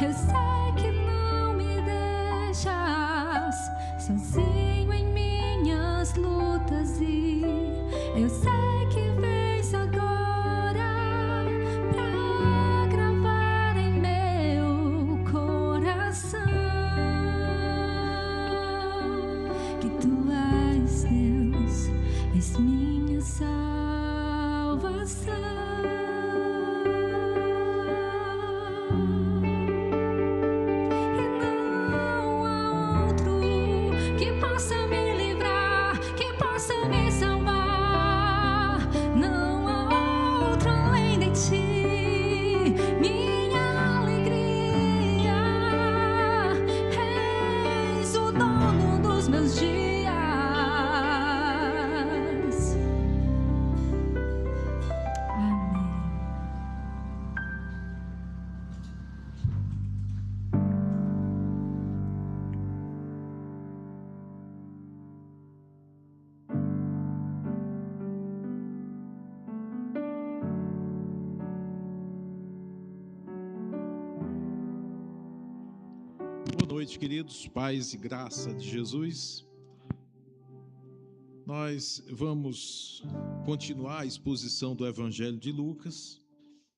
Eu sei que não me deixas sozinho em minhas lutas e eu sei que vens agora pra gravar em meu coração que tu és Deus, és minha salvação. Boa noite, queridos, paz e graça de Jesus. Nós vamos continuar a exposição do Evangelho de Lucas.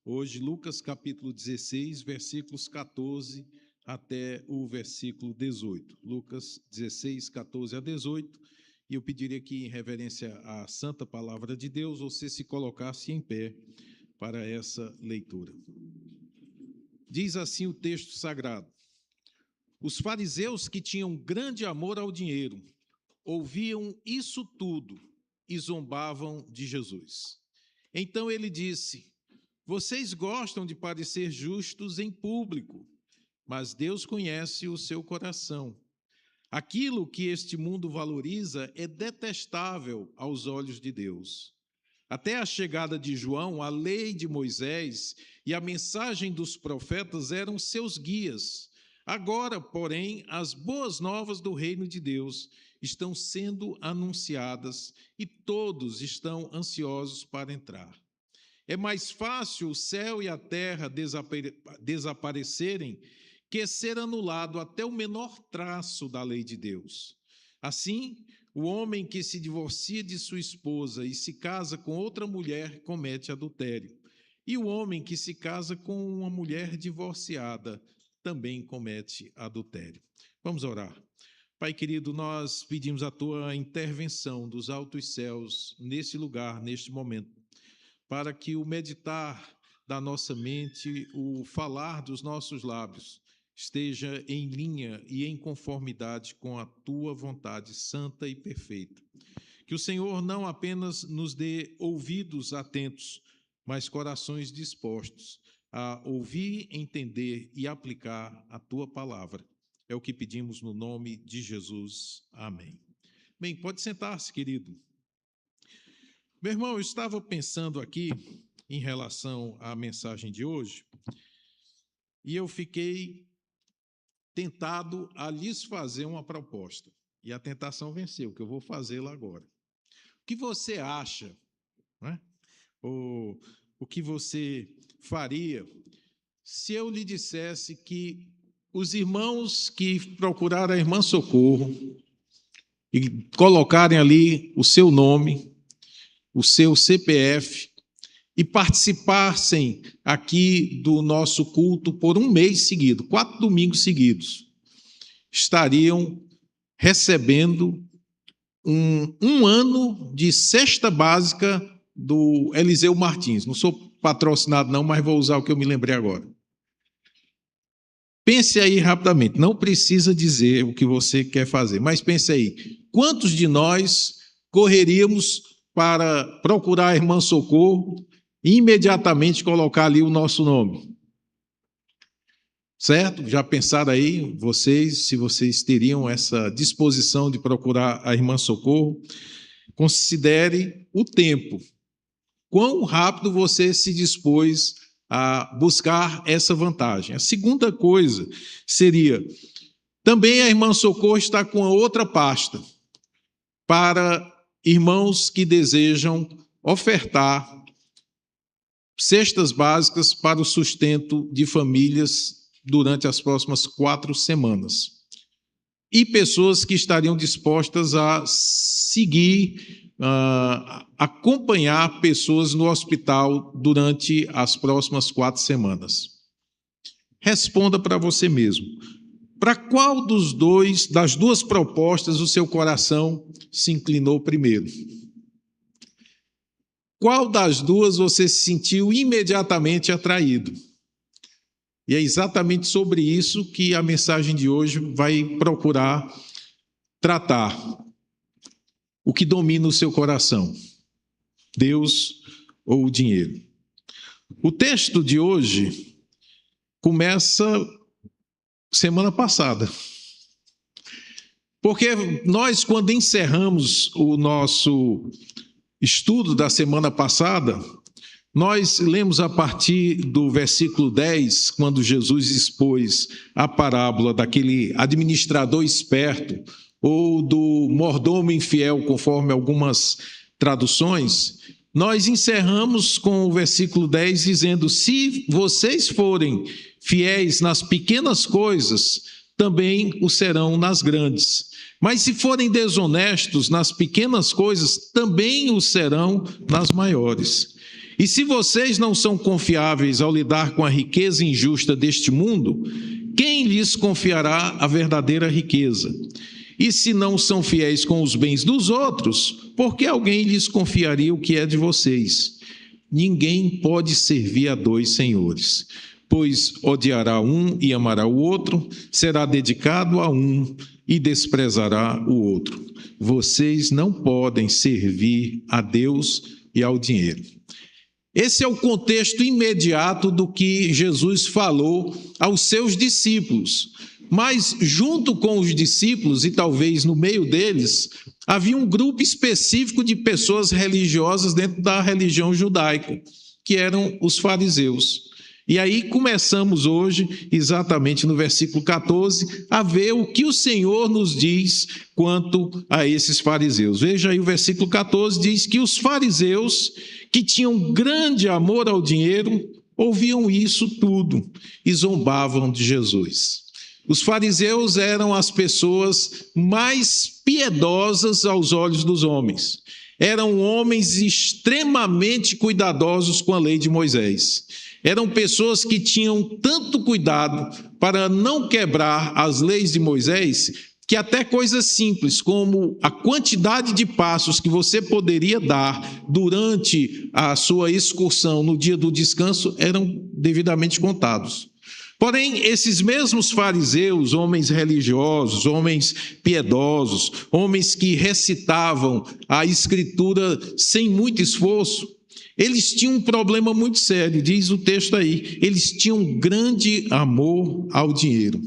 Hoje, Lucas capítulo 16, versículos 14 até o versículo 18. Lucas 16, 14 a 18. E eu pediria que, em reverência à santa palavra de Deus, você se colocasse em pé para essa leitura. Diz assim o texto sagrado: os fariseus, que tinham grande amor ao dinheiro, ouviam isso tudo e zombavam de Jesus. Então ele disse: vocês gostam de parecer justos em público, mas Deus conhece o seu coração. Aquilo que este mundo valoriza é detestável aos olhos de Deus. Até a chegada de João, a lei de Moisés e a mensagem dos profetas eram seus guias. Agora, porém, as boas novas do reino de Deus estão sendo anunciadas e todos estão ansiosos para entrar. É mais fácil o céu e a terra desaparecerem que ser anulado até o menor traço da lei de Deus. Assim, o homem que se divorcia de sua esposa e se casa com outra mulher comete adultério. E o homem que se casa com uma mulher divorciada também comete adultério. Vamos orar. Pai querido, nós pedimos a tua intervenção dos altos céus nesse lugar, neste momento, para que o meditar da nossa mente, o falar dos nossos lábios, esteja em linha e em conformidade com a tua vontade santa e perfeita. Que o Senhor não apenas nos dê ouvidos atentos, mas corações dispostos a ouvir, entender e aplicar a tua palavra. É o que pedimos no nome de Jesus. Amém. Bem, pode sentar-se, querido. Meu irmão, eu estava pensando aqui em relação à mensagem de hoje e eu fiquei tentado a lhes fazer uma proposta. E a tentação venceu, que eu vou fazê-la agora. O que você acha, né? O que você faria se eu lhe dissesse que os irmãos que procuraram a irmã Socorro e colocarem ali o seu nome, o seu CPF e participassem aqui do nosso culto por um mês seguido, 4 domingos seguidos, estariam recebendo um ano de cesta básica do Eliseu Martins. Não sou patrocinado não, mas vou usar o que eu me lembrei agora. Pense aí rapidamente, não precisa dizer o que você quer fazer, mas pense aí, quantos de nós correríamos para procurar a irmã Socorro e imediatamente colocar ali o nosso nome? Certo? Já pensaram aí, vocês, se vocês teriam essa disposição de procurar a irmã Socorro? Considere o tempo. Quão rápido você se dispôs a buscar essa vantagem. A segunda coisa seria, também a irmã Socorro está com a outra pasta para irmãos que desejam ofertar cestas básicas para o sustento de famílias durante as próximas 4 semanas. E pessoas que estariam dispostas a seguir, acompanhar pessoas no hospital durante as próximas 4 semanas. Responda para você mesmo. Para qual das duas propostas o seu coração se inclinou primeiro? Qual das duas você se sentiu imediatamente atraído? E é exatamente sobre isso que a mensagem de hoje vai procurar tratar. O que domina o seu coração? Deus ou o dinheiro? O texto de hoje começa semana passada. Porque nós, quando encerramos o nosso estudo da semana passada, nós lemos a partir do versículo 10, quando Jesus expôs a parábola daquele administrador esperto, ou do mordomo infiel, conforme algumas traduções. Nós encerramos com o versículo 10 dizendo: se vocês forem fiéis nas pequenas coisas, também o serão nas grandes. Mas se forem desonestos nas pequenas coisas, também o serão nas maiores. E se vocês não são confiáveis ao lidar com a riqueza injusta deste mundo, quem lhes confiará a verdadeira riqueza? E se não são fiéis com os bens dos outros, por que alguém lhes confiaria o que é de vocês? Ninguém pode servir a 2 senhores, pois odiará um e amará o outro, será dedicado a um e desprezará o outro. Vocês não podem servir a Deus e ao dinheiro. Esse é o contexto imediato do que Jesus falou aos seus discípulos. Mas junto com os discípulos, e talvez no meio deles, havia um grupo específico de pessoas religiosas dentro da religião judaica, que eram os fariseus. E aí começamos hoje, exatamente no versículo 14, a ver o que o Senhor nos diz quanto a esses fariseus. Veja aí o versículo 14, diz que os fariseus, que tinham grande amor ao dinheiro, ouviam isso tudo e zombavam de Jesus. Os fariseus eram as pessoas mais piedosas aos olhos dos homens. Eram homens extremamente cuidadosos com a lei de Moisés. Eram pessoas que tinham tanto cuidado para não quebrar as leis de Moisés, que até coisas simples, como a quantidade de passos que você poderia dar durante a sua excursão no dia do descanso, eram devidamente contados. Porém, esses mesmos fariseus, homens religiosos, homens piedosos, homens que recitavam a Escritura sem muito esforço, eles tinham um problema muito sério, diz o texto aí. Eles tinham grande amor ao dinheiro.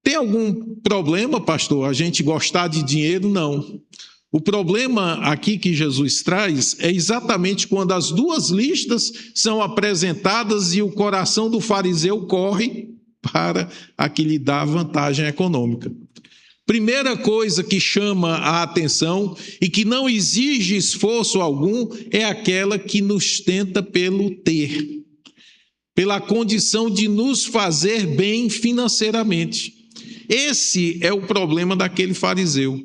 Tem algum problema, pastor, a gente gostar de dinheiro? Não. O problema aqui que Jesus traz é exatamente quando as duas listas são apresentadas e o coração do fariseu corre para a que lhe dá vantagem econômica. Primeira coisa que chama a atenção e que não exige esforço algum é aquela que nos tenta pelo ter, pela condição de nos fazer bem financeiramente. Esse é o problema daquele fariseu,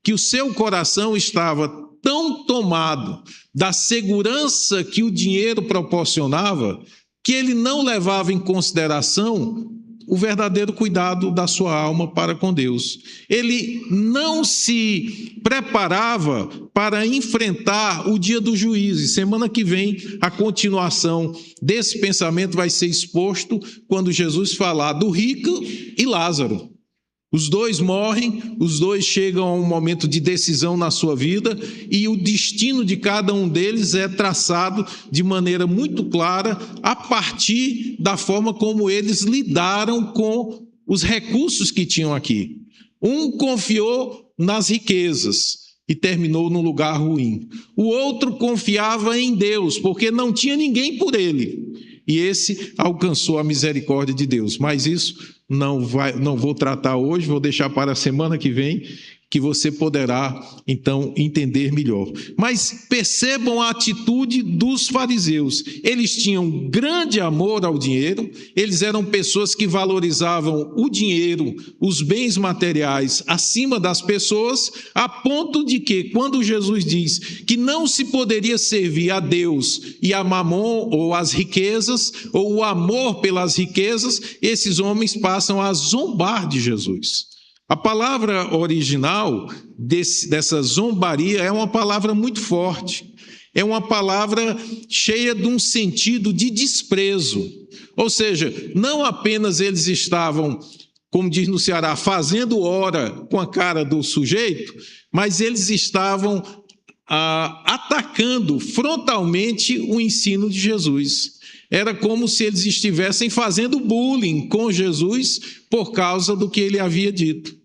que o seu coração estava tão tomado da segurança que o dinheiro proporcionava, que ele não levava em consideração o verdadeiro cuidado da sua alma para com Deus. Ele não se preparava para enfrentar o dia do juízo. E semana que vem, a continuação desse pensamento vai ser exposto quando Jesus falar do rico e Lázaro. Os dois morrem, os dois chegam a um momento de decisão na sua vida e o destino de cada um deles é traçado de maneira muito clara a partir da forma como eles lidaram com os recursos que tinham aqui. Um confiou nas riquezas e terminou num lugar ruim. O outro confiava em Deus, porque não tinha ninguém por ele. E esse alcançou a misericórdia de Deus. Mas isso não vou tratar hoje, vou deixar para a semana que vem, que você poderá, então, entender melhor. Mas percebam a atitude dos fariseus. Eles tinham grande amor ao dinheiro, eles eram pessoas que valorizavam o dinheiro, os bens materiais, acima das pessoas, a ponto de que, quando Jesus diz que não se poderia servir a Deus e a Mamon, ou as riquezas, ou o amor pelas riquezas, esses homens passam a zombar de Jesus. A palavra original dessa zombaria é uma palavra muito forte. É uma palavra cheia de um sentido de desprezo. Ou seja, não apenas eles estavam, como diz no Ceará, fazendo hora com a cara do sujeito, mas eles estavam atacando frontalmente o ensino de Jesus. Era como se eles estivessem fazendo bullying com Jesus por causa do que ele havia dito.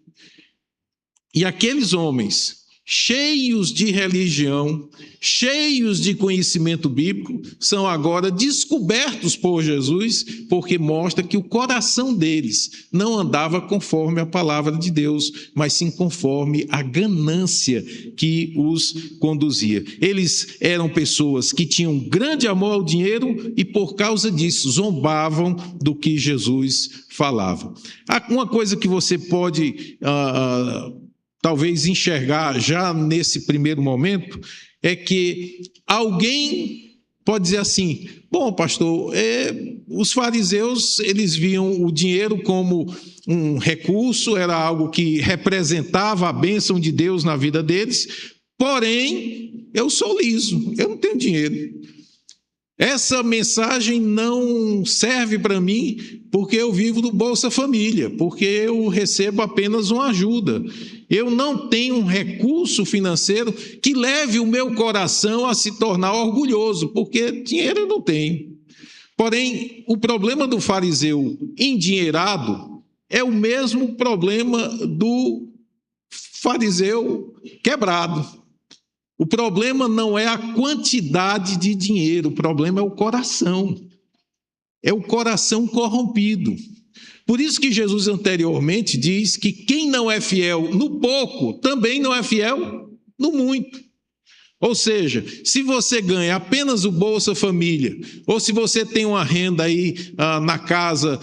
E aqueles homens, cheios de religião, cheios de conhecimento bíblico, são agora descobertos por Jesus, porque mostra que o coração deles não andava conforme a palavra de Deus, mas sim conforme a ganância que os conduzia. Eles eram pessoas que tinham grande amor ao dinheiro e, por causa disso, zombavam do que Jesus falava. Uma coisa que você pode talvez enxergar já nesse primeiro momento, é que alguém pode dizer assim: bom, pastor, os fariseus, eles viam o dinheiro como um recurso, era algo que representava a bênção de Deus na vida deles, porém, eu sou liso, eu não tenho dinheiro. Essa mensagem não serve para mim porque eu vivo do Bolsa Família, porque eu recebo apenas uma ajuda. Eu não tenho um recurso financeiro que leve o meu coração a se tornar orgulhoso, porque dinheiro eu não tenho. Porém, o problema do fariseu endinheirado é o mesmo problema do fariseu quebrado. O problema não é a quantidade de dinheiro, o problema é o coração. É o coração corrompido. Por isso que Jesus anteriormente diz que quem não é fiel no pouco, também não é fiel no muito. Ou seja, se você ganha apenas o Bolsa Família, ou se você tem uma renda aí na casa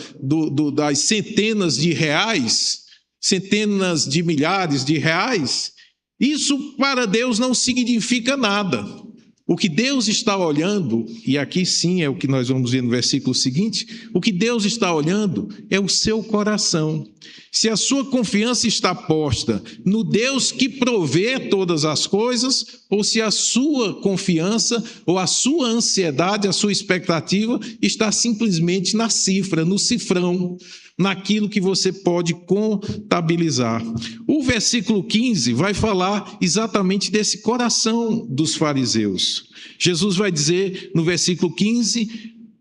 das centenas de reais, centenas de milhares de reais, isso para Deus não significa nada. O que Deus está olhando, e aqui sim é o que nós vamos ver no versículo seguinte, o que Deus está olhando é o seu coração. Se a sua confiança está posta no Deus que provê todas as coisas, ou se a sua confiança, ou a sua ansiedade, a sua expectativa está simplesmente na cifra, no cifrão, naquilo que você pode contabilizar. O versículo 15 vai falar exatamente desse coração dos fariseus. Jesus vai dizer no versículo 15: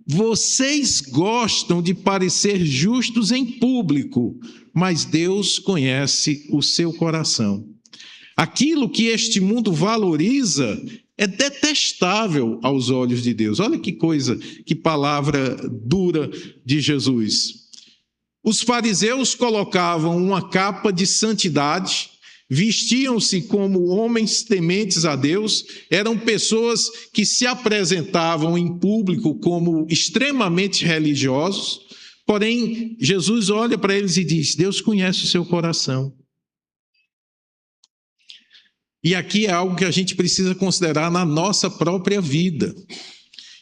vocês gostam de parecer justos em público, mas Deus conhece o seu coração. Aquilo que este mundo valoriza é detestável aos olhos de Deus. Olha que coisa, que palavra dura de Jesus. Os fariseus colocavam uma capa de santidade, vestiam-se como homens tementes a Deus, eram pessoas que se apresentavam em público como extremamente religiosos, porém, Jesus olha para eles e diz: Deus conhece o seu coração. E aqui é algo que a gente precisa considerar na nossa própria vida.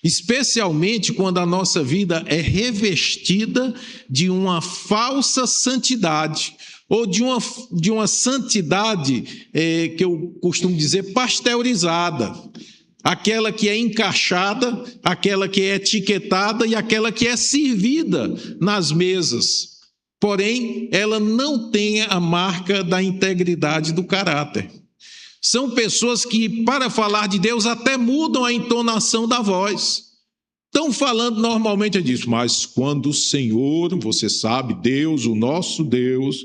Especialmente quando a nossa vida é revestida de uma falsa santidade, ou de uma santidade que eu costumo dizer pasteurizada, aquela que é encaixada, aquela que é etiquetada e aquela que é servida nas mesas, porém ela não tem a marca da integridade do caráter. São pessoas que, para falar de Deus, até mudam a entonação da voz. Estão falando normalmente disso, mas quando o Senhor, você sabe, Deus, o nosso Deus,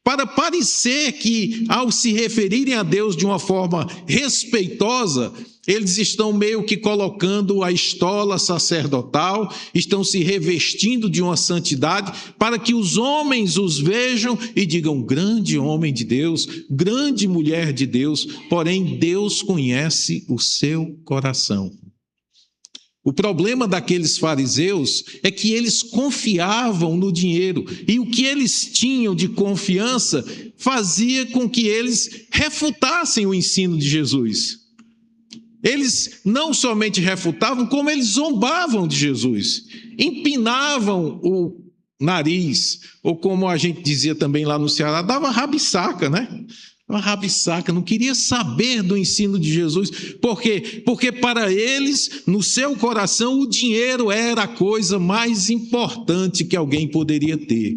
para parecer que, ao se referirem a Deus de uma forma respeitosa, eles estão meio que colocando a estola sacerdotal, estão se revestindo de uma santidade, para que os homens os vejam e digam: grande homem de Deus, grande mulher de Deus, porém Deus conhece o seu coração. O problema daqueles fariseus é que eles confiavam no dinheiro, e o que eles tinham de confiança fazia com que eles refutassem o ensino de Jesus. Eles não somente refutavam, como eles zombavam de Jesus, empinavam o nariz, ou como a gente dizia também lá no Ceará, dava rabisaca, né? Uma rabisaca, não queria saber do ensino de Jesus. Por quê? Porque para eles, no seu coração, o dinheiro era a coisa mais importante que alguém poderia ter.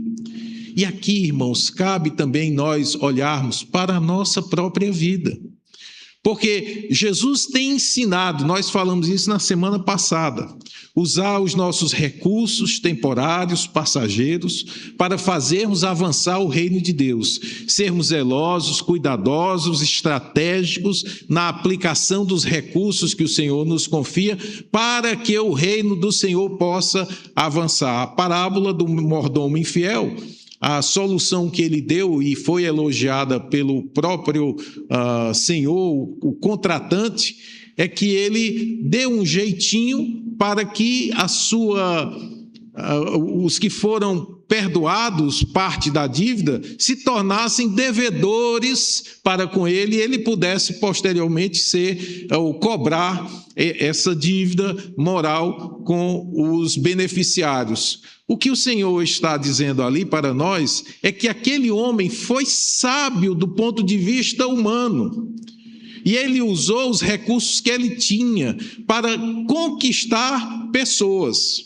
E aqui, irmãos, cabe também nós olharmos para a nossa própria vida. Porque Jesus tem ensinado, nós falamos isso na semana passada, usar os nossos recursos temporários, passageiros, para fazermos avançar o reino de Deus, sermos zelosos, cuidadosos, estratégicos na aplicação dos recursos que o Senhor nos confia, para que o reino do Senhor possa avançar. A parábola do mordomo infiel, a solução que ele deu e foi elogiada pelo próprio Senhor, o contratante, é que ele deu um jeitinho para que os que foram perdoados parte da dívida se tornassem devedores para com ele, e ele pudesse posteriormente cobrar essa dívida moral com os beneficiários. O que o Senhor está dizendo ali para nós é que aquele homem foi sábio do ponto de vista humano. E ele usou os recursos que ele tinha para conquistar pessoas.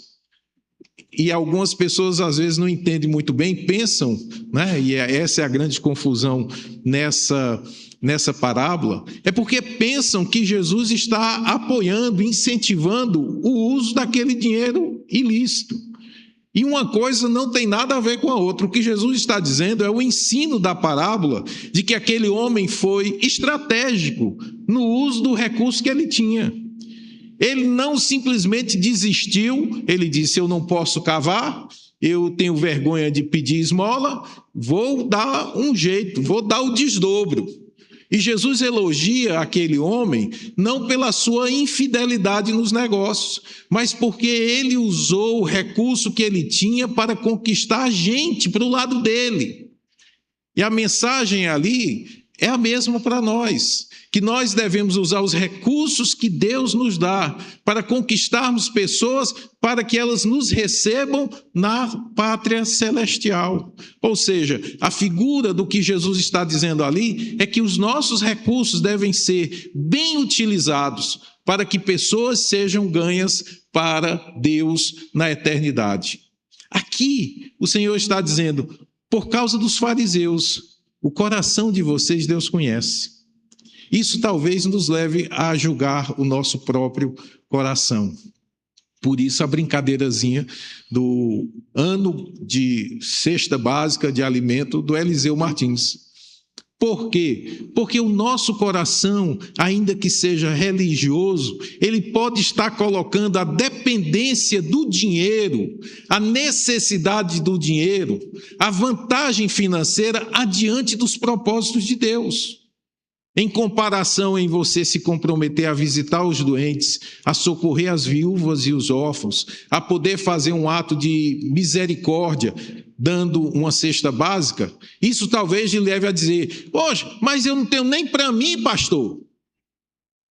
E algumas pessoas às vezes não entendem muito bem, pensam, né? E essa é a grande confusão nessa parábola, é porque pensam que Jesus está apoiando, incentivando o uso daquele dinheiro ilícito. E uma coisa não tem nada a ver com a outra. O que Jesus está dizendo é o ensino da parábola de que aquele homem foi estratégico no uso do recurso que ele tinha. Ele não simplesmente desistiu, ele disse: eu não posso cavar, eu tenho vergonha de pedir esmola, vou dar um jeito, vou dar o desdobro. E Jesus elogia aquele homem não pela sua infidelidade nos negócios, mas porque ele usou o recurso que ele tinha para conquistar a gente para o lado dele. E a mensagem ali é a mesma para nós, que nós devemos usar os recursos que Deus nos dá para conquistarmos pessoas, para que elas nos recebam na pátria celestial. Ou seja, a figura do que Jesus está dizendo ali é que os nossos recursos devem ser bem utilizados para que pessoas sejam ganhas para Deus na eternidade. Aqui o Senhor está dizendo: por causa dos fariseus, o coração de vocês Deus conhece. Isso talvez nos leve a julgar o nosso próprio coração. Por isso a brincadeirazinha do ano de cesta básica de alimento do Eliseu Martins. Por quê? Porque o nosso coração, ainda que seja religioso, ele pode estar colocando a dependência do dinheiro, a necessidade do dinheiro, a vantagem financeira adiante dos propósitos de Deus. Em comparação em você se comprometer a visitar os doentes, a socorrer as viúvas e os órfãos, a poder fazer um ato de misericórdia, dando uma cesta básica, isso talvez lhe leve a dizer: poxa, mas eu não tenho nem para mim, pastor.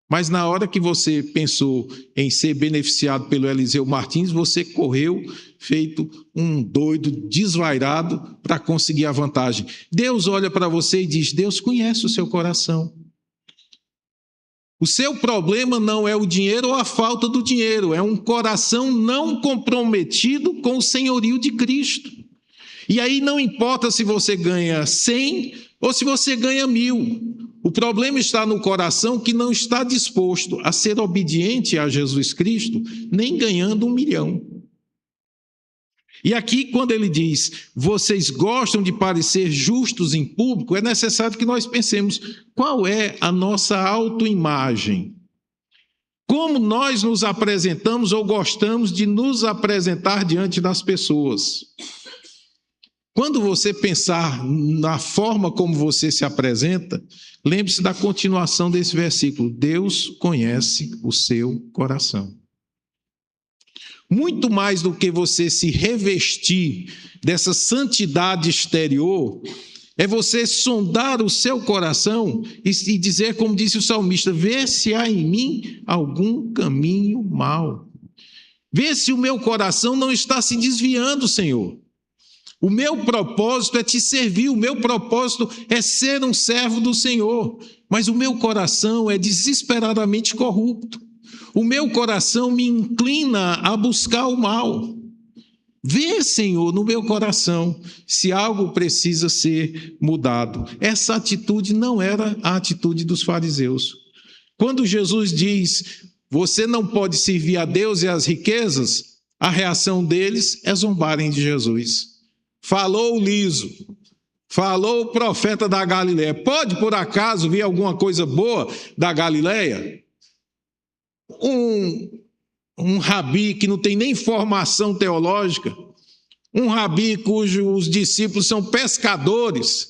Mas na hora que você pensou em ser beneficiado pelo Eliseu Martins, você correu feito um doido, desvairado, para conseguir a vantagem. Deus olha para você e diz: Deus conhece o seu coração. O seu problema não é o dinheiro ou a falta do dinheiro, é um coração não comprometido com o senhorio de Cristo. E aí não importa se você ganha 100 ou se você ganha 1000. O problema está no coração que não está disposto a ser obediente a Jesus Cristo, nem ganhando 1 milhão. E aqui, quando ele diz, vocês gostam de parecer justos em público, é necessário que nós pensemos qual é a nossa autoimagem. Como nós nos apresentamos ou gostamos de nos apresentar diante das pessoas. Quando você pensar na forma como você se apresenta, lembre-se da continuação desse versículo. Deus conhece o seu coração. Muito mais do que você se revestir dessa santidade exterior, é você sondar o seu coração e dizer, como disse o salmista, vê se há em mim algum caminho mau. Vê se o meu coração não está se desviando, Senhor. O meu propósito é te servir, o meu propósito é ser um servo do Senhor, mas o meu coração é desesperadamente corrupto. O meu coração me inclina a buscar o mal. Vê, Senhor, no meu coração, se algo precisa ser mudado. Essa atitude não era a atitude dos fariseus. Quando Jesus diz, você não pode servir a Deus e às riquezas, a reação deles é zombarem de Jesus. Falou o liso, falou o profeta da Galileia. Pode, por acaso, vir alguma coisa boa da Galileia? Um rabi que não tem nem formação teológica, um rabi cujos discípulos são pescadores.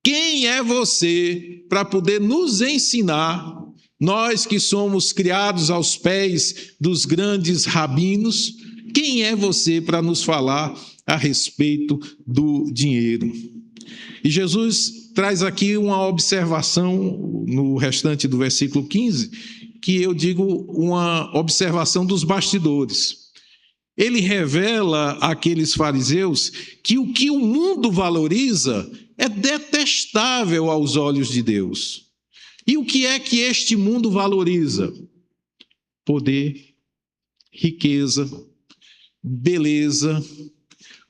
Quem é você para poder nos ensinar, nós que somos criados aos pés dos grandes rabinos, quem é você para nos falar a respeito do dinheiro? E Jesus traz aqui uma observação no restante do versículo 15, que eu digo uma observação dos bastidores. Ele revela àqueles fariseus que o que o mundo valoriza é detestável aos olhos de Deus. E o que é que este mundo valoriza? Poder, riqueza, beleza.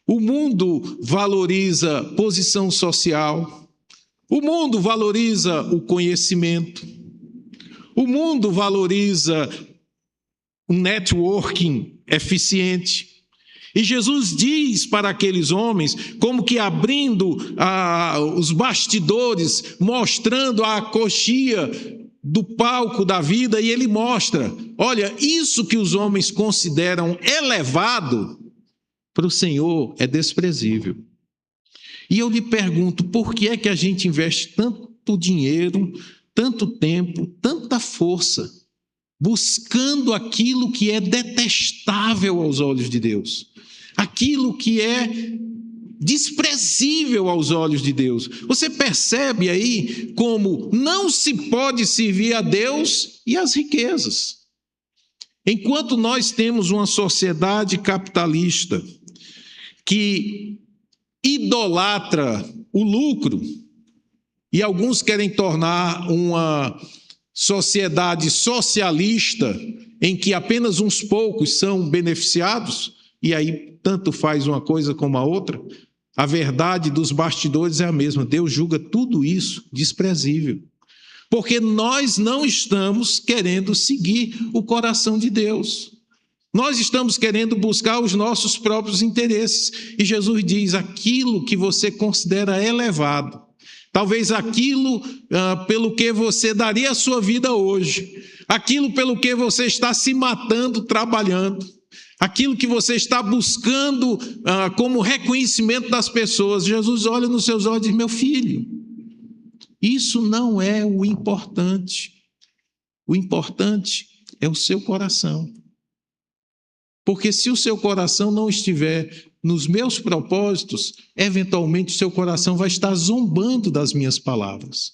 O mundo valoriza posição social. O mundo valoriza o conhecimento. O mundo valoriza um networking eficiente. E Jesus diz para aqueles homens, como que abrindo os bastidores, mostrando a coxia do palco da vida, e ele mostra, olha, isso que os homens consideram elevado, para o Senhor é desprezível. E eu lhe pergunto, por que é que a gente investe tanto dinheiro, tanto tempo, tanta força, buscando aquilo que é detestável aos olhos de Deus, aquilo que é desprezível aos olhos de Deus? Você percebe aí como não se pode servir a Deus e as riquezas. Enquanto nós temos uma sociedade capitalista que idolatra o lucro, e alguns querem tornar uma sociedade socialista em que apenas uns poucos são beneficiados, e aí tanto faz uma coisa como a outra, a verdade dos bastidores é a mesma. Deus julga tudo isso desprezível, porque nós não estamos querendo seguir o coração de Deus. Nós estamos querendo buscar os nossos próprios interesses. E Jesus diz, aquilo que você considera elevado, talvez aquilo pelo que você daria a sua vida hoje, aquilo pelo que você está se matando trabalhando, aquilo que você está buscando como reconhecimento das pessoas, Jesus olha nos seus olhos e diz, meu filho, isso não é o importante. O importante é o seu coração. Porque se o seu coração não estiver nos meus propósitos, eventualmente o seu coração vai estar zombando das minhas palavras.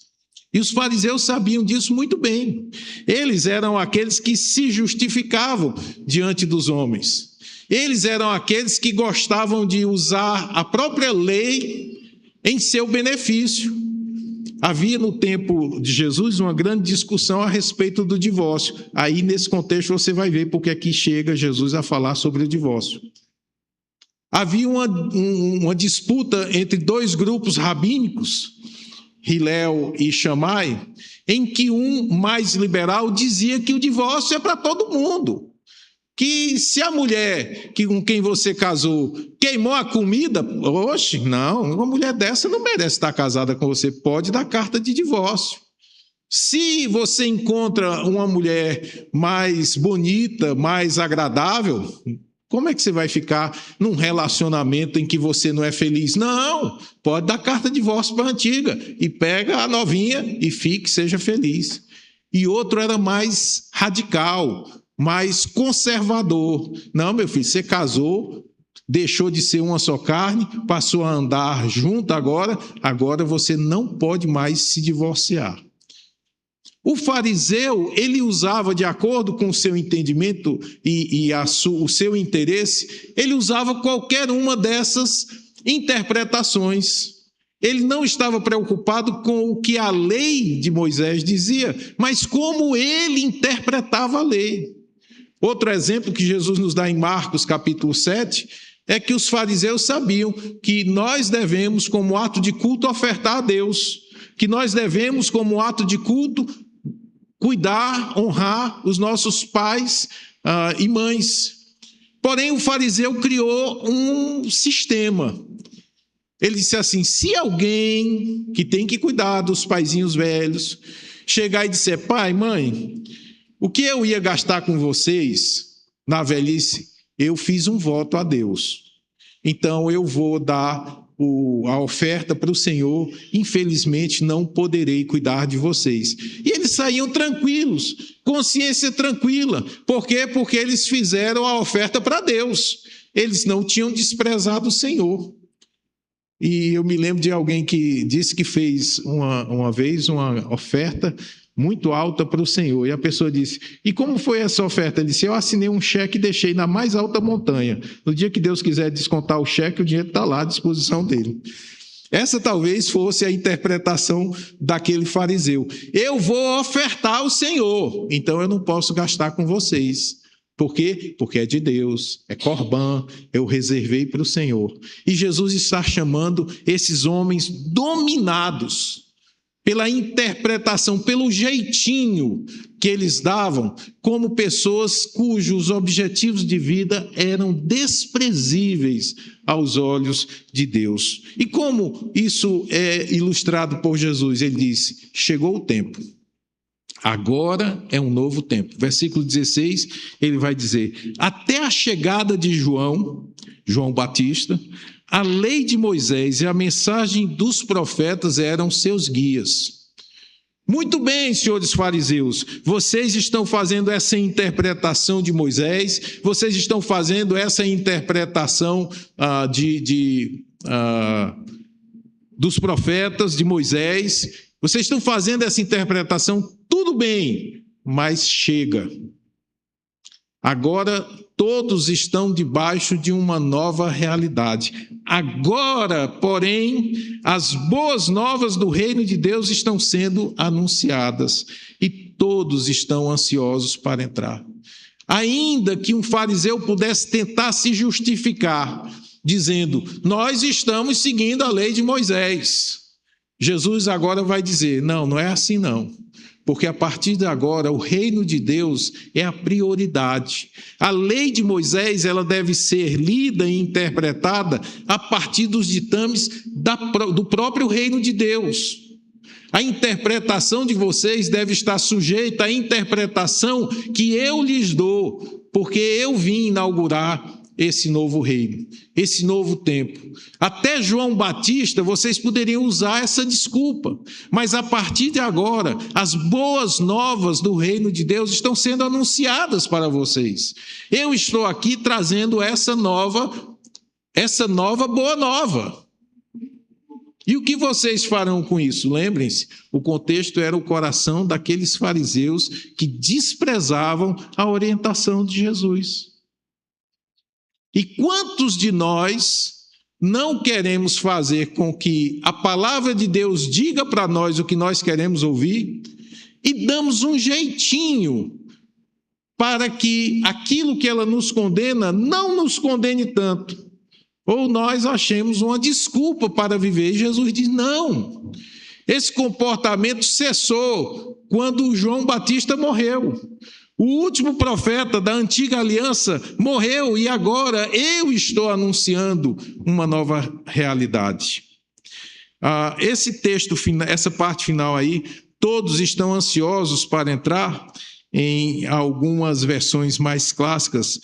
E os fariseus sabiam disso muito bem. Eles eram aqueles que se justificavam diante dos homens. Eles eram aqueles que gostavam de usar a própria lei em seu benefício. Havia no tempo de Jesus uma grande discussão a respeito do divórcio. Aí, nesse contexto, você vai ver porque aqui chega Jesus a falar sobre o divórcio. Havia uma disputa entre dois grupos rabínicos, Hilel e Shammai, em que um mais liberal dizia que o divórcio é para todo mundo, que se a mulher com quem você casou queimou a comida, oxe, não, uma mulher dessa não merece estar casada com você, pode dar carta de divórcio. Se você encontra uma mulher mais bonita, mais agradável, como é que você vai ficar num relacionamento em que você não é feliz? Não, pode dar carta de divórcio para a antiga e pega a novinha e fique, seja feliz. E outro era mais radical, mais conservador. Não, meu filho, você casou, deixou de ser uma só carne, passou a andar junto agora você não pode mais se divorciar. O fariseu, ele usava, de acordo com o seu entendimento o seu interesse, ele usava qualquer uma dessas interpretações. Ele não estava preocupado com o que a lei de Moisés dizia, mas como ele interpretava a lei. Outro exemplo que Jesus nos dá em Marcos capítulo 7 é que os fariseus sabiam que nós devemos, como ato de culto, ofertar a Deus, que nós devemos, como ato de culto, cuidar, honrar os nossos pais e mães. Porém, o fariseu criou um sistema. Ele disse assim: se alguém que tem que cuidar dos paizinhos velhos chegar e disser, pai, mãe, o que eu ia gastar com vocês na velhice, eu fiz um voto a Deus. Então eu vou dar a oferta para o Senhor, infelizmente não poderei cuidar de vocês. E eles saíam tranquilos, consciência tranquila. Por quê? Porque eles fizeram a oferta para Deus. Eles não tinham desprezado o Senhor. E eu me lembro de alguém que disse que fez uma vez uma oferta muito alta para o Senhor. E a pessoa disse, e como foi essa oferta? Ele disse, eu assinei um cheque e deixei na mais alta montanha. No dia que Deus quiser descontar o cheque, o dinheiro está lá à disposição dele. Essa talvez fosse a interpretação daquele fariseu. Eu vou ofertar ao Senhor, então eu não posso gastar com vocês. Por quê? Porque é de Deus, é corbã, eu reservei para o Senhor. E Jesus está chamando esses homens dominados pela interpretação, pelo jeitinho que eles davam, como pessoas cujos objetivos de vida eram desprezíveis aos olhos de Deus. E como isso é ilustrado por Jesus? Ele disse, chegou o tempo. Agora é um novo tempo. Versículo 16, ele vai dizer, até a chegada de João Batista, a lei de Moisés e a mensagem dos profetas eram seus guias. Muito bem, senhores fariseus, vocês estão fazendo essa interpretação de Moisés, vocês estão fazendo essa interpretação dos profetas de Moisés, vocês estão fazendo essa interpretação, tudo bem, mas chega. Agora todos estão debaixo de uma nova realidade. Agora, porém, as boas novas do reino de Deus estão sendo anunciadas e todos estão ansiosos para entrar. Ainda que um fariseu pudesse tentar se justificar, dizendo, nós estamos seguindo a lei de Moisés. Jesus agora vai dizer, não é assim não. Porque a partir de agora o reino de Deus é a prioridade. A lei de Moisés ela deve ser lida e interpretada a partir dos ditames do próprio reino de Deus. A interpretação de vocês deve estar sujeita à interpretação que eu lhes dou, porque eu vim inaugurar esse novo reino, esse novo tempo. Até João Batista, vocês poderiam usar essa desculpa, mas a partir de agora, as boas novas do reino de Deus estão sendo anunciadas para vocês. Eu estou aqui trazendo essa nova boa nova. E o que vocês farão com isso? Lembrem-se, o contexto era o coração daqueles fariseus que desprezavam a orientação de Jesus. E quantos de nós não queremos fazer com que a palavra de Deus diga para nós o que nós queremos ouvir e damos um jeitinho para que aquilo que ela nos condena não nos condene tanto? Ou nós achemos uma desculpa para viver. E Jesus diz, não, esse comportamento cessou quando João Batista morreu. O último profeta da antiga aliança morreu e agora eu estou anunciando uma nova realidade. Esse texto, essa parte final aí, todos estão ansiosos para entrar. Em algumas versões mais clássicas,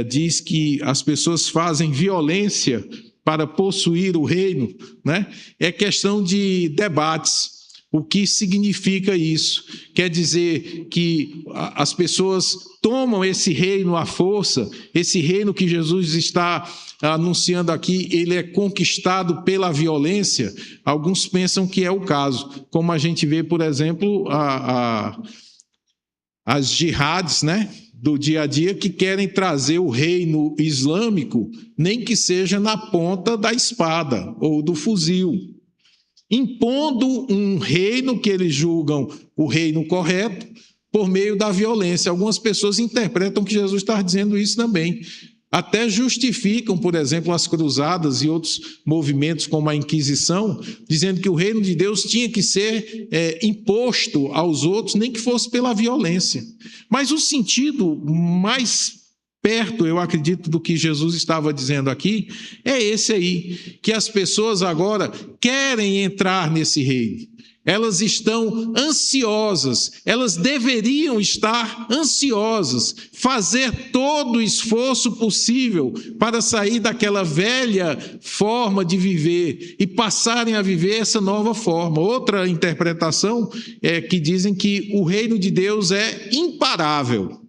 diz que as pessoas fazem violência para possuir o reino, né? É questão de debates. O que significa isso? Quer dizer que as pessoas tomam esse reino à força, esse reino que Jesus está anunciando aqui, ele é conquistado pela violência? Alguns pensam que é o caso, como a gente vê, por exemplo, as jihadis, né, do dia a dia, que querem trazer o reino islâmico, nem que seja na ponta da espada ou do fuzil, impondo um reino que eles julgam o reino correto por meio da violência. Algumas pessoas interpretam que Jesus está dizendo isso também. Até justificam, por exemplo, as cruzadas e outros movimentos como a Inquisição, dizendo que o reino de Deus tinha que ser imposto aos outros, nem que fosse pela violência. Mas o sentido mais perto, eu acredito, do que Jesus estava dizendo aqui, é esse aí, que as pessoas agora querem entrar nesse reino. Elas estão ansiosas, elas deveriam estar ansiosas, fazer todo o esforço possível para sair daquela velha forma de viver e passarem a viver essa nova forma. Outra interpretação é que dizem que o reino de Deus é imparável.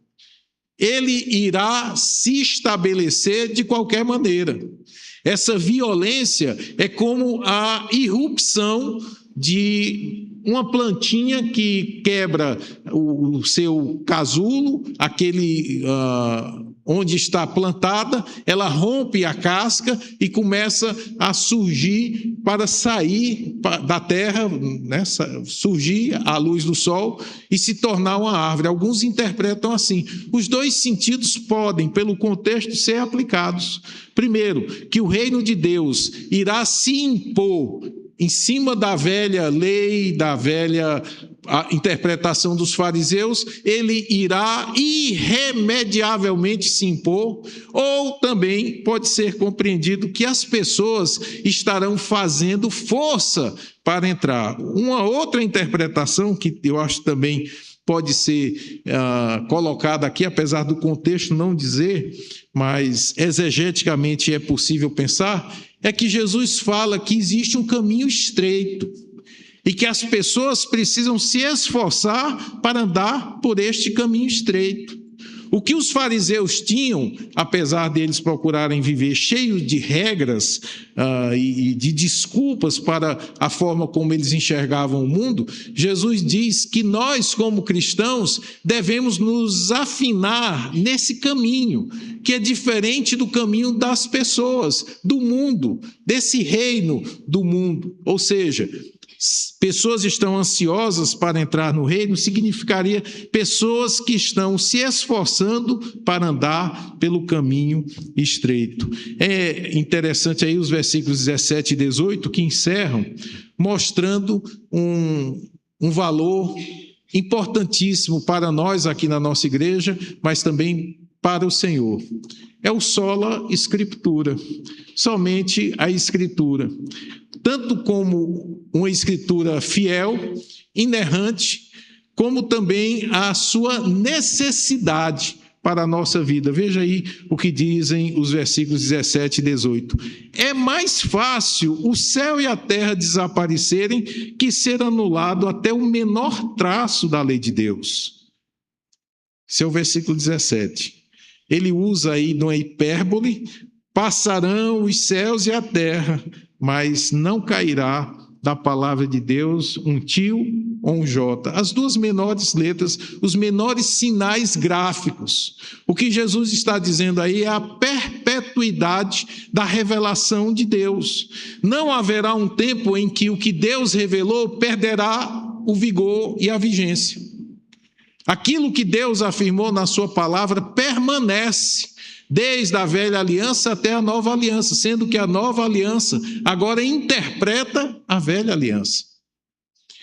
Ele irá se estabelecer de qualquer maneira. Essa violência é como a irrupção de uma plantinha que quebra o seu casulo, aquele onde está plantada, ela rompe a casca e começa a surgir para sair da terra, né, surgir à luz do sol e se tornar uma árvore. Alguns interpretam assim. Os dois sentidos podem, pelo contexto, ser aplicados. Primeiro, que o reino de Deus irá se impor em cima da velha lei, da velha interpretação dos fariseus, ele irá irremediavelmente se impor, ou também pode ser compreendido que as pessoas estarão fazendo força para entrar. Uma outra interpretação que eu acho também pode ser colocada aqui, apesar do contexto não dizer, mas exegeticamente é possível pensar, é que Jesus fala que existe um caminho estreito e que as pessoas precisam se esforçar para andar por este caminho estreito. O que os fariseus tinham, apesar deles procurarem viver cheios de regras e de desculpas para a forma como eles enxergavam o mundo, Jesus diz que nós, como cristãos, devemos nos afinar nesse caminho, que é diferente do caminho das pessoas, do mundo, desse reino do mundo. Ou seja, pessoas estão ansiosas para entrar no reino, significaria pessoas que estão se esforçando para andar pelo caminho estreito. É interessante aí os versículos 17 e 18 que encerram, mostrando um valor importantíssimo para nós aqui na nossa igreja, mas também para o Senhor. É o sola scriptura, somente a Escritura. Tanto como uma escritura fiel, inerrante, como também a sua necessidade para a nossa vida. Veja aí o que dizem os versículos 17 e 18. É mais fácil o céu e a terra desaparecerem que ser anulado até o menor traço da lei de Deus. Esse é o versículo 17. Ele usa aí uma hipérbole, passarão os céus e a terra, mas não cairá da palavra de Deus um tio ou um jota. As duas menores letras, os menores sinais gráficos. O que Jesus está dizendo aí é a perpetuidade da revelação de Deus. Não haverá um tempo em que o que Deus revelou perderá o vigor e a vigência. Aquilo que Deus afirmou na sua palavra permanece, desde a velha aliança até a nova aliança, sendo que a nova aliança agora interpreta a velha aliança.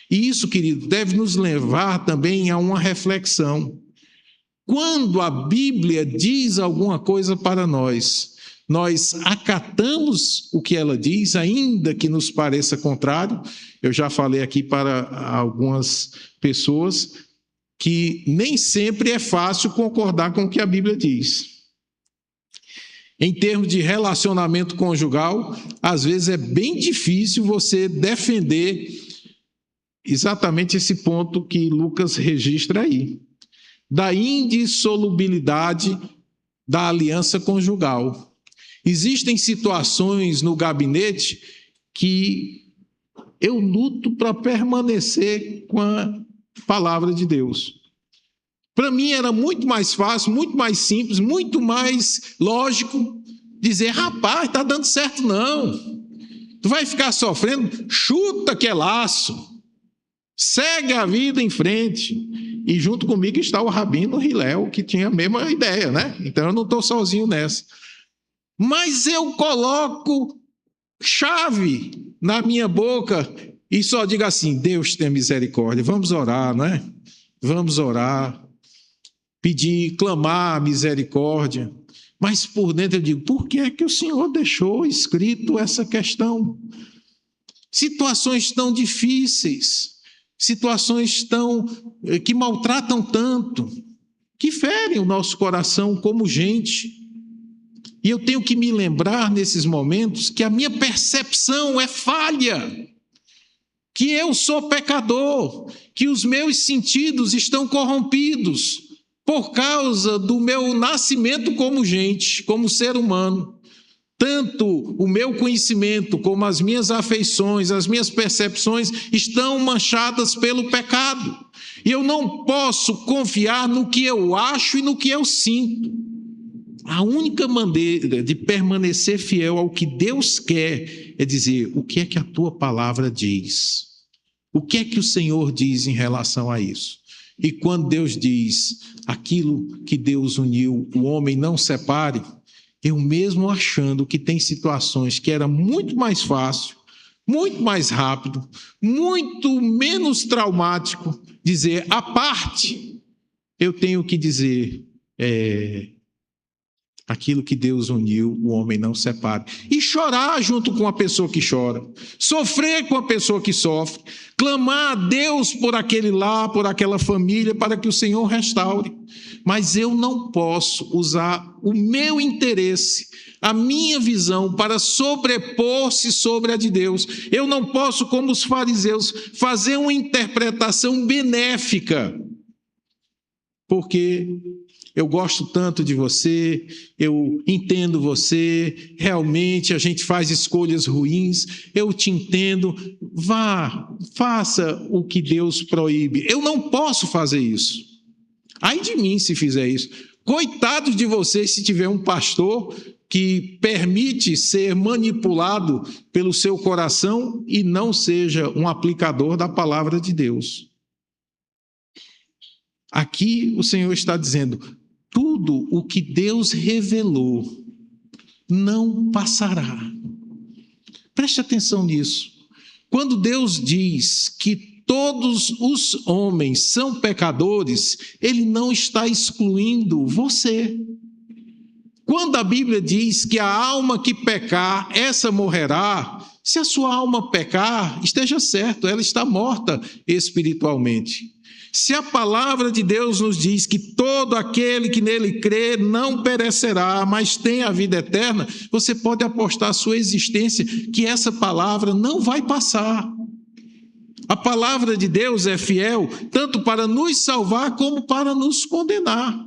E isso, querido, deve nos levar também a uma reflexão. quando a Bíblia diz alguma coisa para nós, nós acatamos o que ela diz, ainda que nos pareça contrário. Eu já falei aqui para algumas pessoas que nem sempre é fácil concordar com o que a Bíblia diz. Em termos de relacionamento conjugal, às vezes é bem difícil você defender exatamente esse ponto que Lucas registra aí, da indissolubilidade da aliança conjugal. Existem situações no gabinete que eu luto para permanecer com a palavra de Deus. Para mim era muito mais fácil, muito mais simples, muito mais lógico dizer: rapaz, está dando certo não. Tu vai ficar sofrendo, chuta que é laço. Segue a vida em frente. E junto comigo está o Rabino Hillel, que tinha a mesma ideia, né? Então eu não estou sozinho nessa. Mas eu coloco chave na minha boca e só digo assim: Deus tenha misericórdia. Vamos orar, não é? Vamos orar. Pedir, clamar misericórdia. Mas por dentro eu digo: por que é que o Senhor deixou escrito essa questão? Situações tão difíceis, situações que maltratam tanto, que ferem o nosso coração como gente. E eu tenho que me lembrar nesses momentos que a minha percepção é falha, que eu sou pecador, que os meus sentidos estão corrompidos por causa do meu nascimento como gente, como ser humano. Tanto o meu conhecimento como as minhas afeições, as minhas percepções estão manchadas pelo pecado. E eu não posso confiar no que eu acho e no que eu sinto. A única maneira de permanecer fiel ao que Deus quer é dizer: o que é que a tua palavra diz? O que é que o Senhor diz em relação a isso? E quando Deus diz: aquilo que Deus uniu, o homem não separe, eu mesmo achando que tem situações que era muito mais fácil, muito mais rápido, muito menos traumático dizer à parte, eu tenho que dizer: aquilo que Deus uniu, o homem não separe. E chorar junto com a pessoa que chora, sofrer com a pessoa que sofre, clamar a Deus por aquele lar, por aquela família, para que o Senhor restaure. Mas eu não posso usar o meu interesse, a minha visão, para sobrepor-se sobre a de Deus. Eu não posso, como os fariseus, fazer uma interpretação benéfica, porque eu gosto tanto de você, eu entendo você, realmente a gente faz escolhas ruins, eu te entendo, vá, faça o que Deus proíbe. Eu não posso fazer isso. Ai de mim se fizer isso. Coitado de você se tiver um pastor que permite ser manipulado pelo seu coração e não seja um aplicador da palavra de Deus. Aqui o Senhor está dizendo: tudo o que Deus revelou não passará. Preste atenção nisso. Quando Deus diz que todos os homens são pecadores, Ele não está excluindo você. Quando a Bíblia diz que a alma que pecar, essa morrerá, se a sua alma pecar, esteja certo, ela está morta espiritualmente. Se a palavra de Deus nos diz que todo aquele que nele crê não perecerá, mas tem a vida eterna, você pode apostar a sua existência que essa palavra não vai passar. A palavra de Deus é fiel tanto para nos salvar como para nos condenar.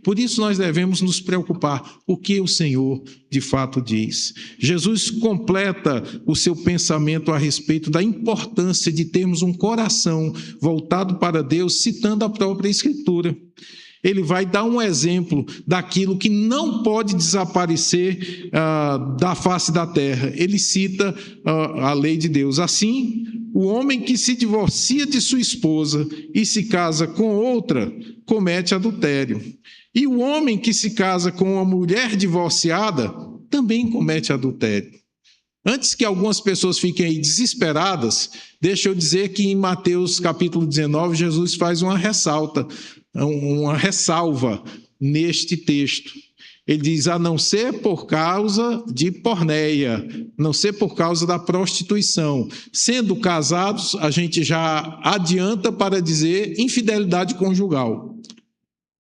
Por isso nós devemos nos preocupar o que o Senhor de fato diz. Jesus completa o seu pensamento a respeito da importância de termos um coração voltado para Deus, citando a própria Escritura. Ele vai dar um exemplo daquilo que não pode desaparecer da face da terra. Ele cita a lei de Deus. Assim, o homem que se divorcia de sua esposa e se casa com outra, comete adultério. E o homem que se casa com uma mulher divorciada também comete adultério. Antes que algumas pessoas fiquem aí desesperadas, deixa eu dizer que em Mateus capítulo 19, Jesus faz uma ressalta. uma ressalva neste texto. Ele diz, a não ser por causa de porneia, não ser por causa da prostituição. Sendo casados, a gente já adianta para dizer infidelidade conjugal.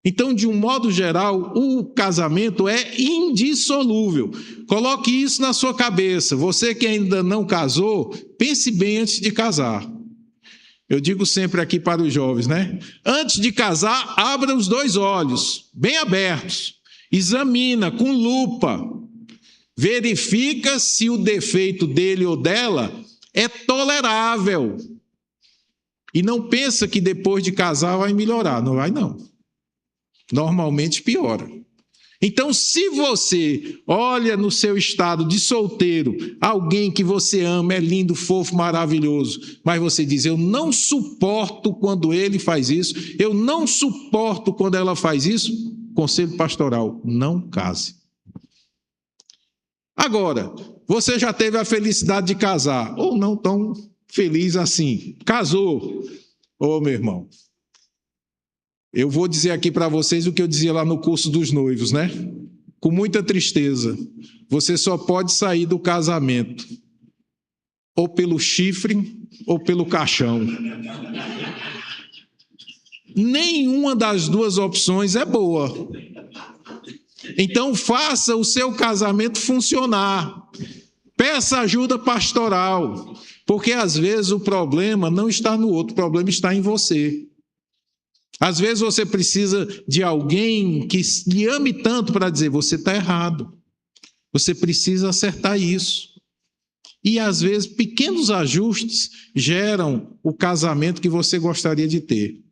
Então, de um modo geral, o casamento é indissolúvel. Coloque isso na sua cabeça. Você que ainda não casou, pense bem antes de casar. Eu digo sempre aqui para os jovens, né? Antes de casar, abra os dois olhos, bem abertos. Examina com lupa. Verifica se o defeito dele ou dela é tolerável. E não pensa que depois de casar vai melhorar. Não vai, não. Normalmente piora. Então, se você olha no seu estado de solteiro, alguém que você ama, é lindo, fofo, maravilhoso, mas você diz, eu não suporto quando ele faz isso, eu não suporto quando ela faz isso, conselho pastoral, não case. Agora, você já teve a felicidade de casar, ou não tão feliz assim, casou, ô meu irmão, eu vou dizer aqui para vocês o que eu dizia lá no curso dos noivos, né? Com muita tristeza. Você só pode sair do casamento ou pelo chifre ou pelo caixão. Nenhuma das duas opções é boa. Então, faça o seu casamento funcionar. Peça ajuda pastoral, porque às vezes o problema não está no outro, o problema está em você. Às vezes você precisa de alguém que lhe ame tanto para dizer, você está errado. Você precisa acertar isso. E às vezes pequenos ajustes geram o casamento que você gostaria de ter.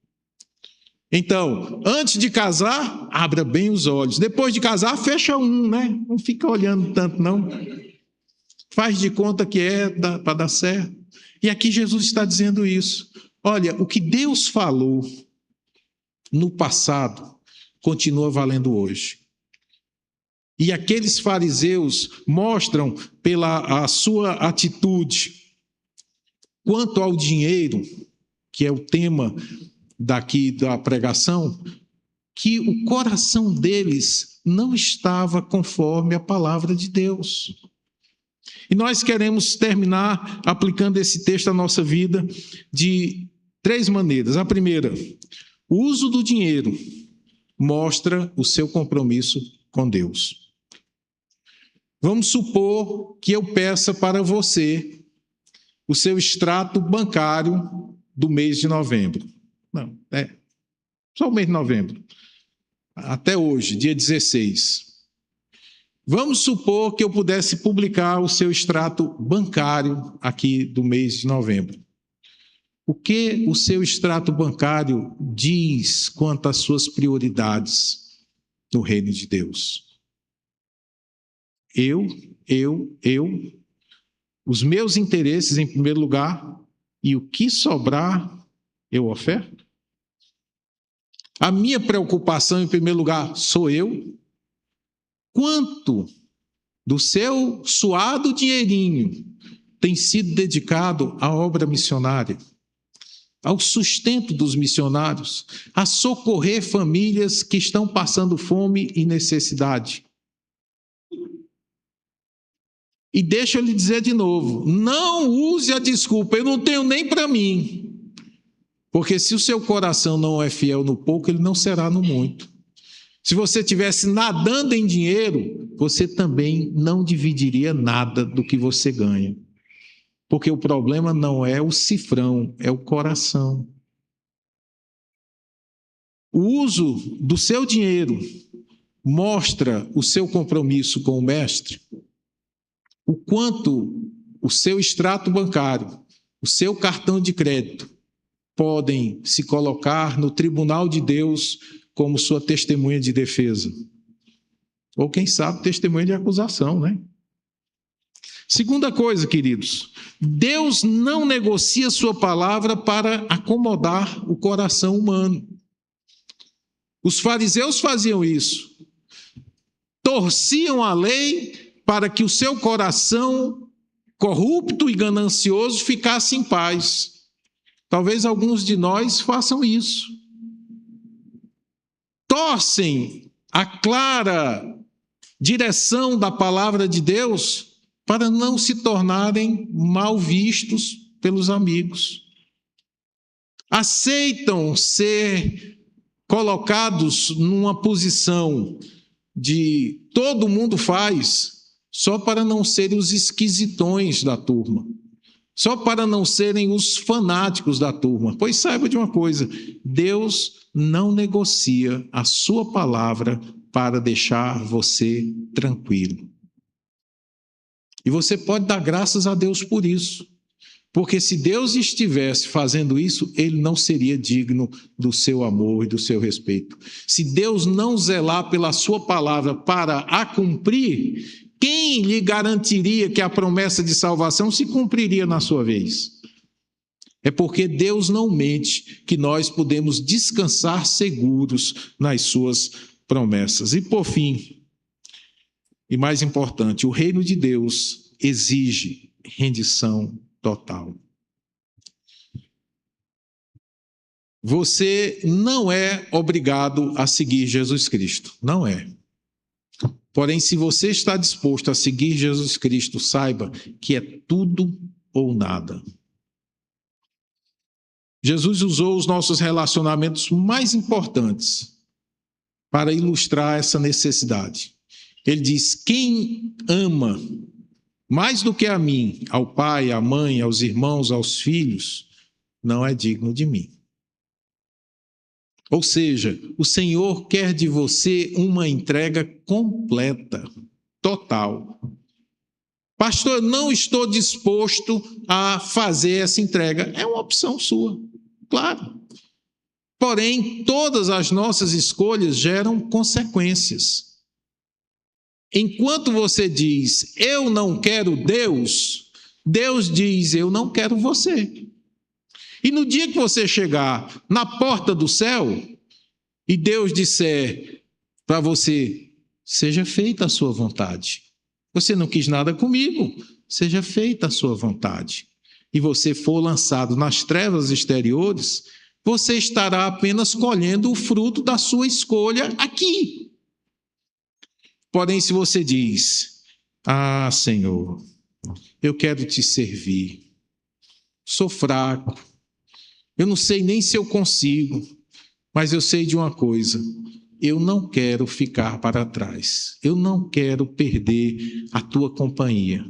Então, antes de casar, abra bem os olhos. Depois de casar, fecha um, né? Não fica olhando tanto, não. Faz de conta que é para dar certo. E aqui Jesus está dizendo isso. Olha, o que Deus falou no passado, continua valendo hoje. E aqueles fariseus mostram pela a sua atitude, quanto ao dinheiro, que é o tema daqui da pregação, que o coração deles não estava conforme a palavra de Deus. E nós queremos terminar aplicando esse texto à nossa vida de 3 maneiras. A primeira, o uso do dinheiro mostra o seu compromisso com Deus. Vamos supor que eu peça para você o seu extrato bancário do mês de novembro. Não, só o mês de novembro. Até hoje, dia 16. Vamos supor que eu pudesse publicar o seu extrato bancário aqui do mês de novembro. O que o seu extrato bancário diz quanto às suas prioridades no reino de Deus? Eu, os meus interesses em primeiro lugar, e o que sobrar eu oferto? A minha preocupação em primeiro lugar sou eu? Quanto do seu suado dinheirinho tem sido dedicado à obra missionária? Ao sustento dos missionários, a socorrer famílias que estão passando fome e necessidade. E deixa eu lhe dizer de novo, não use a desculpa, eu não tenho nem para mim. Porque se o seu coração não é fiel no pouco, ele não será no muito. Se você estivesse nadando em dinheiro, você também não dividiria nada do que você ganha. Porque o problema não é o cifrão, é o coração. O uso do seu dinheiro mostra o seu compromisso com o mestre, o quanto o seu extrato bancário, o seu cartão de crédito podem se colocar no tribunal de Deus como sua testemunha de defesa. Ou quem sabe testemunha de acusação, né? Segunda coisa, queridos, Deus não negocia sua palavra para acomodar o coração humano. Os fariseus faziam isso. Torciam a lei para que o seu coração corrupto e ganancioso ficasse em paz. Talvez alguns de nós façam isso. torcem a clara direção da palavra de Deus para não se tornarem mal vistos pelos amigos. Aceitam ser colocados numa posição de todo mundo faz, só para não serem os esquisitões da turma, só para não serem os fanáticos da turma. Pois saiba de uma coisa, Deus não negocia a sua palavra para deixar você tranquilo. E você pode dar graças a Deus por isso, porque se Deus estivesse fazendo isso, Ele não seria digno do seu amor e do seu respeito. Se Deus não zelar pela sua palavra para a cumprir, quem lhe garantiria que a promessa de salvação se cumpriria na sua vez? É porque Deus não mente que nós podemos descansar seguros nas suas promessas. E por fim, e mais importante, o reino de Deus exige rendição total. Você não é obrigado a seguir Jesus Cristo, não é. Porém, se você está disposto a seguir Jesus Cristo, saiba que é tudo ou nada. Jesus usou os nossos relacionamentos mais importantes para ilustrar essa necessidade. Ele diz: quem ama mais do que a mim, ao pai, à mãe, aos irmãos, aos filhos, não é digno de mim. Ou seja, o Senhor quer de você uma entrega completa, total. Pastor, não estou disposto a fazer essa entrega. É uma opção sua, claro. Porém, todas as nossas escolhas geram consequências. Enquanto você diz, eu não quero Deus, Deus diz, eu não quero você. E no dia que você chegar na porta do céu, e Deus disser para você, seja feita a sua vontade. Você não quis nada comigo, seja feita a sua vontade. E você for lançado nas trevas exteriores, você estará apenas colhendo o fruto da sua escolha aqui. Porém, se você diz, ah, Senhor, eu quero te servir, sou fraco, eu não sei nem se eu consigo, mas eu sei de uma coisa, eu não quero ficar para trás, eu não quero perder a tua companhia.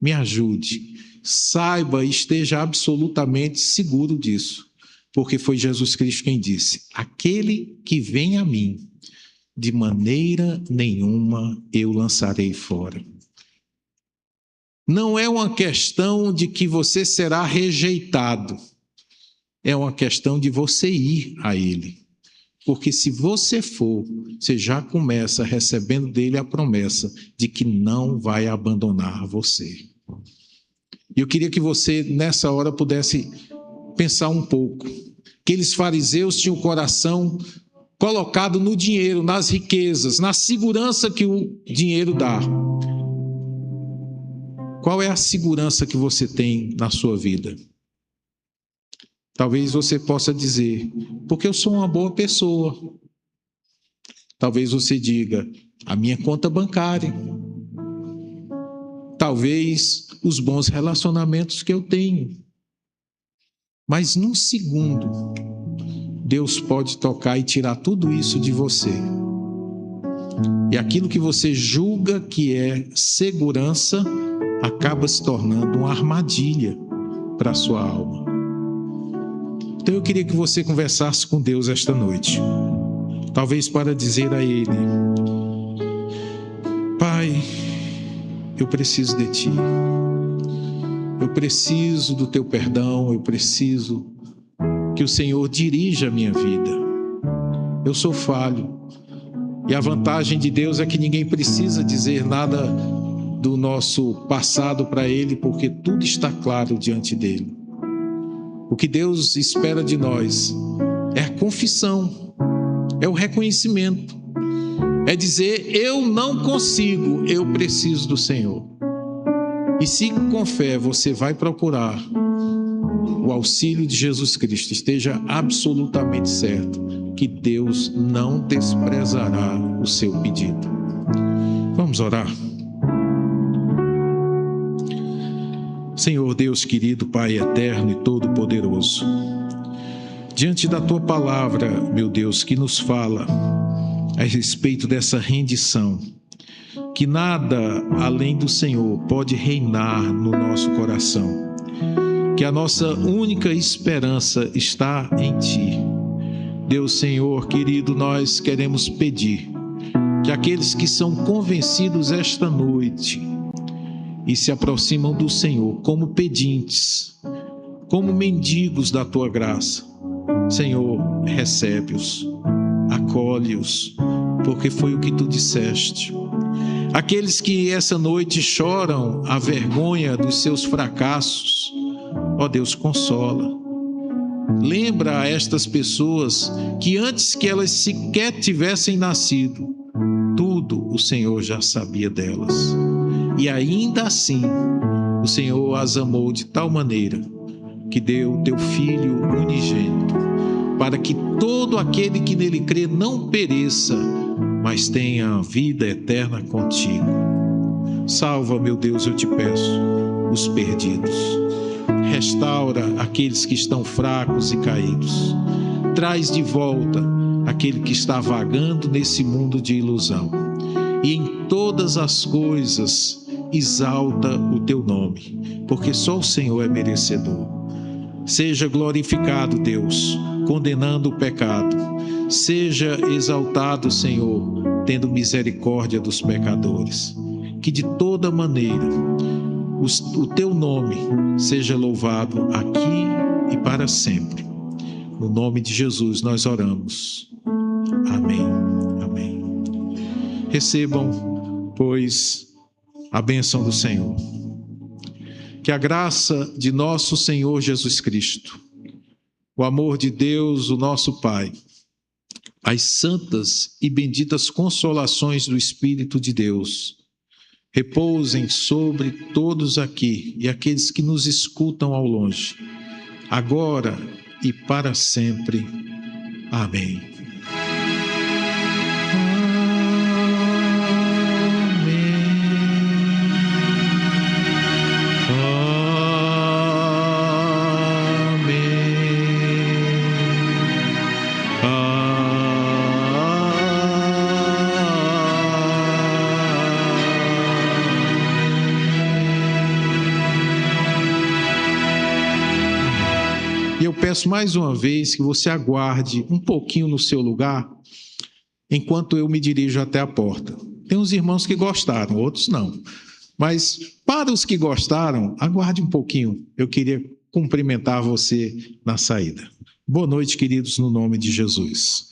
Me ajude, saiba e esteja absolutamente seguro disso, porque foi Jesus Cristo quem disse, aquele que vem a mim, de maneira nenhuma eu lançarei fora. Não é uma questão de que você será rejeitado, é uma questão de você ir a Ele. Porque se você for, você já começa recebendo dele a promessa de que não vai abandonar você. E eu queria que você, nessa hora, pudesse pensar um pouco. Aqueles fariseus tinham o coração colocado no dinheiro, nas riquezas, na segurança que o dinheiro dá. Qual é a segurança que você tem na sua vida? Talvez você possa dizer, porque eu sou uma boa pessoa. Talvez você diga, a minha conta bancária. Talvez os bons relacionamentos que eu tenho. Mas num segundo, Deus pode tocar e tirar tudo isso de você. E aquilo que você julga que é segurança, acaba se tornando uma armadilha para a sua alma. Então eu queria que você conversasse com Deus esta noite. Talvez para dizer a Ele, Pai, eu preciso de Ti. Eu preciso do Teu perdão, eu preciso que o Senhor dirija a minha vida. Eu sou falho. E a vantagem de Deus é que ninguém precisa dizer nada do nosso passado para Ele, porque tudo está claro diante dEle. O que Deus espera de nós é a confissão, é o reconhecimento, é dizer, eu não consigo, eu preciso do Senhor. E se com fé você vai procurar o auxílio de Jesus Cristo, esteja absolutamente certo que que Deus não desprezará o seu pedido. Vamos orar. Senhor Deus querido, Pai eterno e todo-poderoso, diante da Tua palavra, meu Deus, que nos fala a respeito dessa rendição, que nada além do Senhor pode reinar no nosso coração, que a nossa única esperança está em Ti. Deus, Senhor querido, nós queremos pedir que aqueles que são convencidos esta noite e se aproximam do Senhor como pedintes, como mendigos da Tua graça, Senhor, recebe-os, acolhe-os, porque foi o que Tu disseste. Aqueles que essa noite choram a vergonha dos seus fracassos, ó Deus, consola. Lembra a estas pessoas que antes que elas sequer tivessem nascido, tudo o Senhor já sabia delas. E ainda assim, o Senhor as amou de tal maneira que deu o Teu Filho unigênito, para que todo aquele que nele crê não pereça, mas tenha vida eterna contigo. Salva, meu Deus, eu te peço, os perdidos. Restaura aqueles que estão fracos e caídos. Traz de volta aquele que está vagando nesse mundo de ilusão. E em todas as coisas exalta o Teu nome, porque só o Senhor é merecedor. Seja glorificado, Deus, condenando o pecado. Seja exaltado, Senhor, tendo misericórdia dos pecadores. Que de toda maneira o Teu nome seja louvado aqui e para sempre. No nome de Jesus nós oramos. Amém. Amém. Recebam, pois, a bênção do Senhor. Que a graça de nosso Senhor Jesus Cristo, o amor de Deus, o nosso Pai, as santas e benditas consolações do Espírito de Deus repousem sobre todos aqui e aqueles que nos escutam ao longe, agora e para sempre. Amém. E eu peço mais uma vez que você aguarde um pouquinho no seu lugar, enquanto eu me dirijo até a porta. Tem uns irmãos que gostaram, outros não. Mas para os que gostaram, aguarde um pouquinho. Eu queria cumprimentar você na saída. Boa noite, queridos, no nome de Jesus.